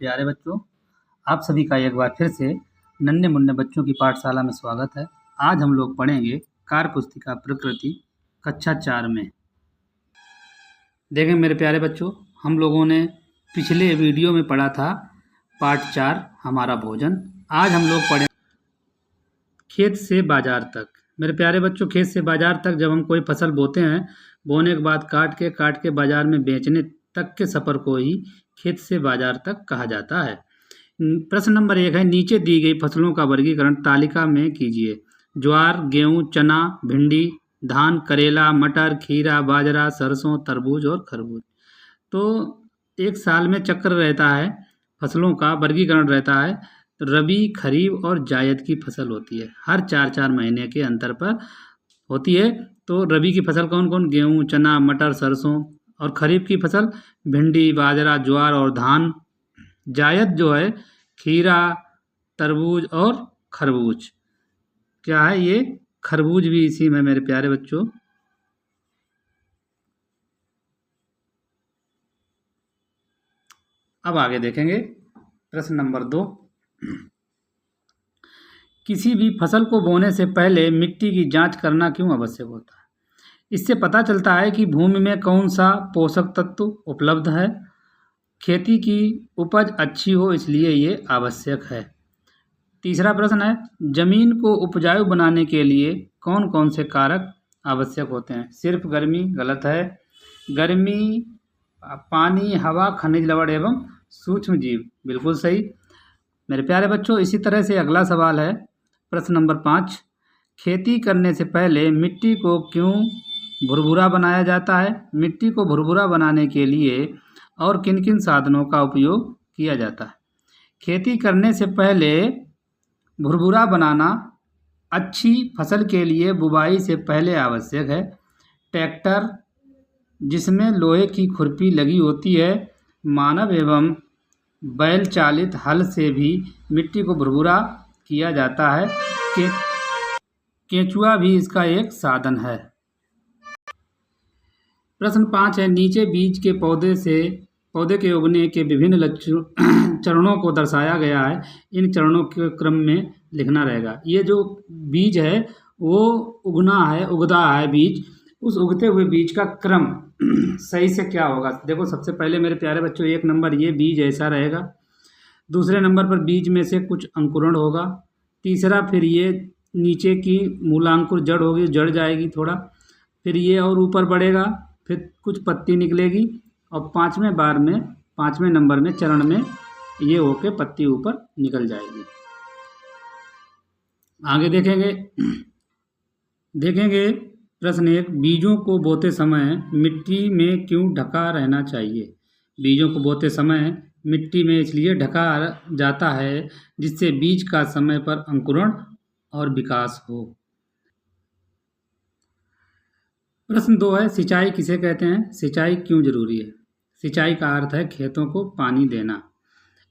प्यारे बच्चों, आप सभी का एक बार फिर से नन्हे मुन्ने बच्चों की पाठशाला में स्वागत है। आज हम लोग पढ़ेंगे कार्य पुस्तिका प्रकृति कक्षा 4 में। देखें मेरे प्यारे बच्चों, हम लोगों ने पिछले वीडियो में पढ़ा था पाठ 4 हमारा भोजन। आज हम लोग पढ़ें खेत से बाजार तक। मेरे प्यारे बच्चों, खेत से बाजार तक जब हम कोई फसल बोते हैं, बोने के बाद काट के बाजार में बेचने तक के सफ़र को ही खेत से बाजार तक कहा जाता है। प्रश्न नंबर 1 है, नीचे दी गई फसलों का वर्गीकरण तालिका में कीजिए। ज्वार, गेहूं, चना, भिंडी, धान, करेला, मटर, खीरा, बाजरा, सरसों, तरबूज और खरबूज। तो एक साल में चक्र रहता है, फसलों का वर्गीकरण रहता है। रबी, खरीफ और जायद की फसल होती है, हर 4-4 महीने के अंतर पर होती है। तो रबी की फसल कौन कौन? गेहूं, चना, मटर, सरसों। और खरीफ की फसल भिंडी, बाजरा, ज्वार और धान। जायद जो है खीरा, तरबूज और खरबूज। क्या है ये? खरबूज भी इसी में मेरे प्यारे बच्चों। अब आगे देखेंगे प्रश्न नंबर 2। किसी भी फसल को बोने से पहले मिट्टी की जांच करना क्यों आवश्यक होता है? इससे पता चलता है कि भूमि में कौन सा पोषक तत्व उपलब्ध है। खेती की उपज अच्छी हो, इसलिए ये आवश्यक है। तीसरा प्रश्न है, जमीन को उपजाऊ बनाने के लिए कौन कौन से कारक आवश्यक होते हैं? सिर्फ गर्मी? गलत है। गर्मी, पानी, हवा, खनिज लवण एवं सूक्ष्म जीव, बिल्कुल सही। मेरे प्यारे बच्चों, इसी तरह से अगला सवाल है प्रश्न नंबर 5। खेती करने से पहले मिट्टी को क्यों भुरभुरा बनाया जाता है? मिट्टी को भुरभुरा बनाने के लिए और किन किन साधनों का उपयोग किया जाता है? खेती करने से पहले भुरभुरा बनाना अच्छी फसल के लिए बुवाई से पहले आवश्यक है। ट्रैक्टर, जिसमें लोहे की खुरपी लगी होती है, मानव एवं बैल चालित हल से भी मिट्टी को भुरभुरा किया जाता है। केंचुआ भी इसका एक साधन है। प्रश्न 5 है, नीचे बीज के पौधे के उगने के विभिन्न चरणों को दर्शाया गया है। इन चरणों के क्रम में लिखना रहेगा। ये जो बीज है वो उगता है बीज। उस उगते हुए बीज का क्रम सही से क्या होगा? देखो, सबसे पहले मेरे प्यारे बच्चों, 1 नंबर ये बीज ऐसा रहेगा। दूसरे नंबर पर बीज में से कुछ अंकुरण होगा। तीसरा, फिर ये नीचे की मूलांकुर जड़ होगी, जड़ जाएगी थोड़ा, फिर ये और ऊपर बढ़ेगा, फिर कुछ पत्ती निकलेगी और 5वें नंबर में चरण में ये होके पत्ती ऊपर निकल जाएगी। आगे देखेंगे प्रश्न 1, बीजों को बोते समय मिट्टी में क्यों ढका रहना चाहिए? बीजों को बोते समय मिट्टी में इसलिए ढका जाता है जिससे बीज का समय पर अंकुरण और विकास हो। प्रश्न 2 है, सिंचाई किसे कहते हैं? सिंचाई क्यों जरूरी है? सिंचाई का अर्थ है खेतों को पानी देना।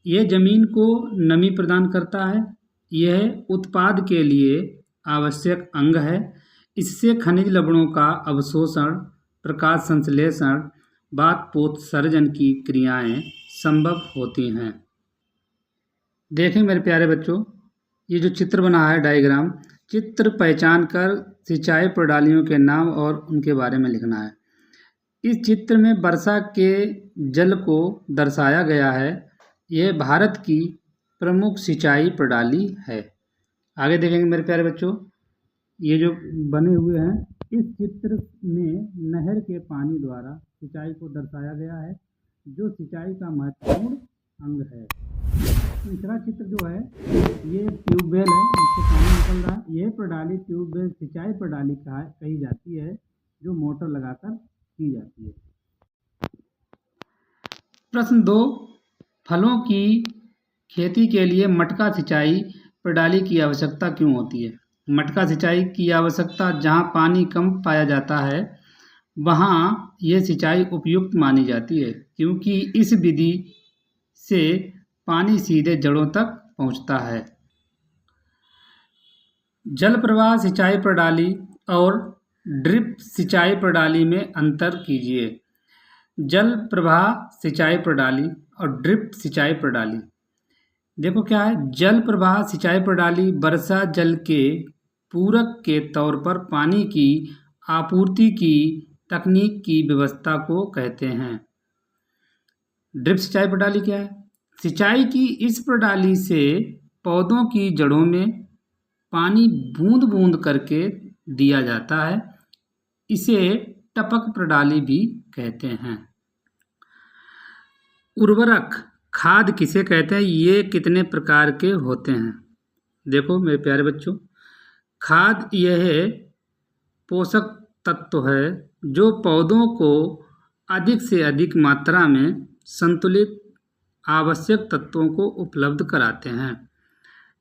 यह जमीन को नमी प्रदान करता है। यह उत्पाद के लिए आवश्यक अंग है। इससे खनिज लवणों का अवशोषण, प्रकाश संश्लेषण, बाष्पोत्सर्जन की क्रियाएं संभव होती हैं। देखें मेरे प्यारे बच्चों, ये जो चित्र बना है डायग्राम, चित्र पहचान कर सिंचाई प्रणालियों के नाम और उनके बारे में लिखना है। इस चित्र में वर्षा के जल को दर्शाया गया है। यह भारत की प्रमुख सिंचाई प्रणाली है। आगे देखेंगे मेरे प्यारे बच्चों, ये जो बने हुए हैं, इस चित्र में नहर के पानी द्वारा सिंचाई को दर्शाया गया है, जो सिंचाई का महत्वपूर्ण अंग है। तीसरा चित्र जो है, ये ट्यूबवेल है, इससे पानी निकल रहा है। यह प्रणाली ट्यूबवेल सिंचाई प्रणाली कही जाती है, जो मोटर लगाकर की जाती है। प्रश्न 2, फलों की खेती के लिए मटका सिंचाई प्रणाली की आवश्यकता क्यों होती है? मटका सिंचाई की आवश्यकता जहाँ पानी कम पाया जाता है, वहाँ ये सिंचाई उपयुक्त मानी जाती है, क्योंकि इस विधि से पानी सीधे जड़ों तक पहुँचता है। जल प्रवाह सिंचाई प्रणाली और ड्रिप सिंचाई प्रणाली में अंतर कीजिए। जल प्रवाह सिंचाई प्रणाली और ड्रिप सिंचाई प्रणाली। देखो क्या है, जल प्रवाह सिंचाई प्रणाली वर्षा जल के पूरक के तौर पर पानी की आपूर्ति की तकनीक की व्यवस्था को कहते हैं। ड्रिप सिंचाई प्रणाली क्या है? सिंचाई की इस प्रणाली से पौधों की जड़ों में पानी बूंद बूंद करके दिया जाता है। इसे टपक प्रणाली भी कहते हैं। उर्वरक खाद किसे कहते हैं? ये कितने प्रकार के होते हैं? देखो मेरे प्यारे बच्चों, खाद यह पोषक तत्व है जो पौधों को अधिक से अधिक मात्रा में संतुलित आवश्यक तत्वों को उपलब्ध कराते हैं।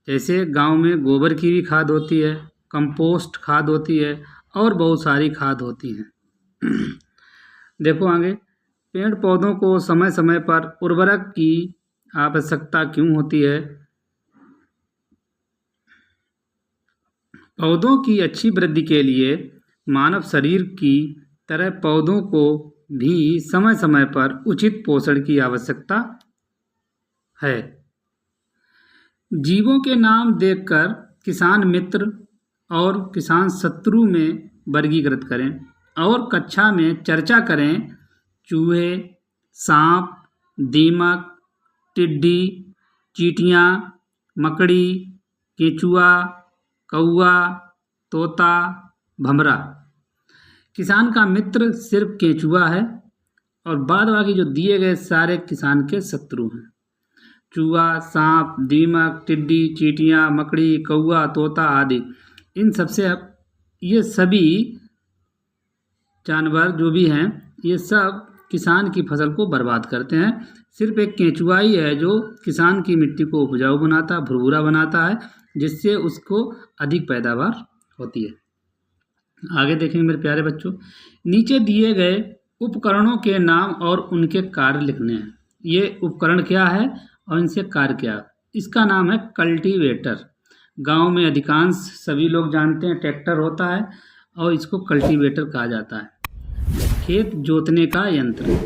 जैसे गांव में गोबर की भी खाद होती है, कंपोस्ट खाद होती है और बहुत सारी खाद होती हैं। देखो आगे, पेड़ पौधों को समय समय पर उर्वरक की आवश्यकता क्यों होती है? पौधों की अच्छी वृद्धि के लिए मानव शरीर की तरह पौधों को भी समय समय पर उचित पोषण की आवश्यकता है। जीवों के नाम देखकर किसान मित्र और किसान शत्रु में वर्गीकृत करें और कक्षा में चर्चा करें। चूहे, सांप, दीमक, टिड्डी, चींटियाँ, मकड़ी, केंचुआ, कौआ, तोता, भंवरा। किसान का मित्र सिर्फ केंचुआ है और बाद बाकी जो दिए गए सारे किसान के शत्रु हैं। चूहा, सांप, दीमक, टिड्डी, चींटियाँ, मकड़ी, कौआ, तोता आदि, इन सबसे ये सभी जानवर जो भी हैं ये सब किसान की फसल को बर्बाद करते हैं। सिर्फ एक केंचुआ ही है जो किसान की मिट्टी को उपजाऊ बनाता है, भुरभुरा बनाता है, जिससे उसको अधिक पैदावार होती है। आगे देखेंगे मेरे प्यारे बच्चों, नीचे दिए गए उपकरणों के नाम और उनके कार्य लिखने हैं। ये उपकरण क्या है और इनसे कार्य क्या? इसका नाम है कल्टीवेटर। गांव में अधिकांश सभी लोग जानते हैं ट्रैक्टर होता है और इसको कल्टीवेटर कहा जाता है। खेत जोतने का यंत्र,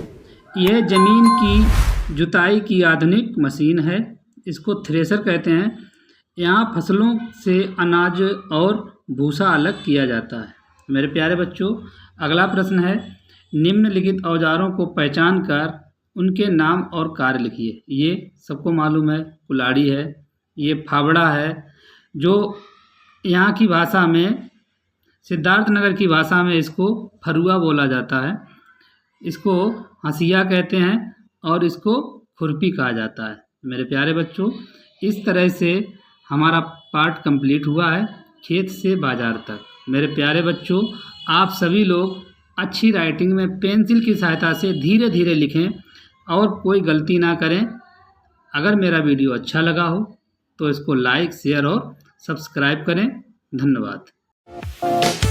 यह जमीन की जुताई की आधुनिक मशीन है। इसको थ्रेशर कहते हैं। यहाँ फसलों से अनाज और भूसा अलग किया जाता है। मेरे प्यारे बच्चों, अगला प्रश्न है, निम्नलिखित औजारों को पहचान कर उनके नाम और कार्य लिखिए। ये सबको मालूम है, कुल्हाड़ी है, ये फावड़ा है, जो यहाँ की भाषा में, सिद्धार्थनगर की भाषा में इसको फरुआ बोला जाता है। इसको हंसिया कहते हैं और इसको खुरपी कहा जाता है। मेरे प्यारे बच्चों, इस तरह से हमारा पाठ कंप्लीट हुआ है, खेत से बाजार तक। मेरे प्यारे बच्चों, आप सभी लोग अच्छी राइटिंग में पेंसिल की सहायता से धीरे धीरे लिखें और कोई गलती ना करें। अगर मेरा वीडियो अच्छा लगा हो तो इसको लाइक, शेयर और सब्सक्राइब करें। धन्यवाद।